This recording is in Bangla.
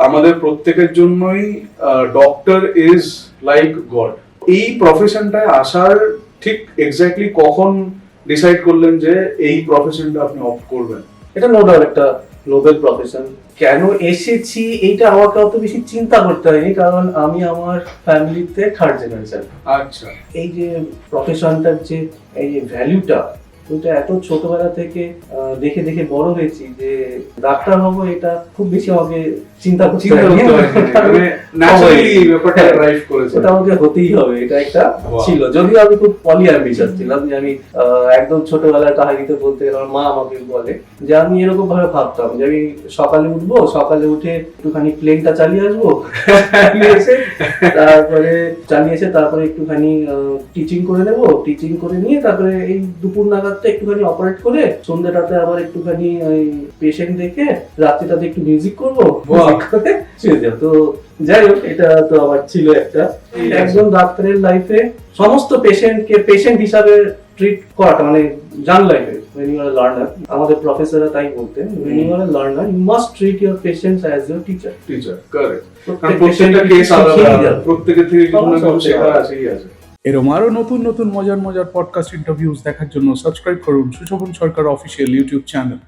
আমাদের প্রত্যেকের জন্যই ডক্টর ইজ লাইক গড। এই প্রফেশনটায় আসার ঠিক এক্স্যাক্টলি কখন ডিসাইড করলেন যে এই প্রফেশনটা আপনি অপ্ট করবেন? এটা নো ডাউট একটা নোবেল প্রফেশন। কেন এসেছি এইটা আমাকে অত বেশি চিন্তা করতে হয়নি, কারণ আমি আমার ফ্যামিলিতে থার্ড জেনারেশন। আচ্ছা। এই যে প্রফেশনটার যে এই যে ভ্যালুটা, ওইটা এত ছোটবেলা থেকে দেখে দেখে বড় হয়েছি যে ডাক্তার হবো, এটা খুব বেশি আমাকে চিন্তা করতে হয়নি। এটা আমাকে হতেই হবে, এটা একটা ছিল। যদিও আমি খুব পলি অ্যাম্বিশাস ছিলাম, যে আমি একদম ছোটবেলার কাহিনীতে বলতে গেলে আমার মা আমাকে বলে যে আমি এরকম ভাবে ভাবতাম যে আমি সকালে উঠবো, সকালে উঠে একটুখানি প্লেনটা চালিয়ে আসবো, তারপরে একটুখানি টিচিং করে নেবো, টিচিং করে নিয়ে তারপরে এই দুপুর নাগাদটা একটুখানি অপারেট করে সন্ধ্যাটাতে আবার একটুখানি ওই পেশেন্ট দেখে রাত্রিটাতে একটু মিউজিক করবো, তো যাই হোক, এটা তো আমার ছিল একটা। একজন ডাক্তারের লাইফে সমস্ত পেশেন্টকে পেশেন্ট হিসাবে ট্রিট করাটা মানে জান লাইফে when you are a learner, আমাদের প্রফেসররা তাই বলতেন, when you are a learner you must treat your patients as your teacher. Correct. কারণ প্রত্যেকটা কেস আলাদা, প্রত্যেকের থেকে কিছু না কিছু শেখার আছেই আছে। এরকম আরো নতুন নতুন মজার মজার পডকাস্ট ইন্টারভিউজ দেখার জন্য সাবস্ক্রাইব করুন সুশোভন সরকার অফিসিয়াল ইউটিউব চ্যানেল।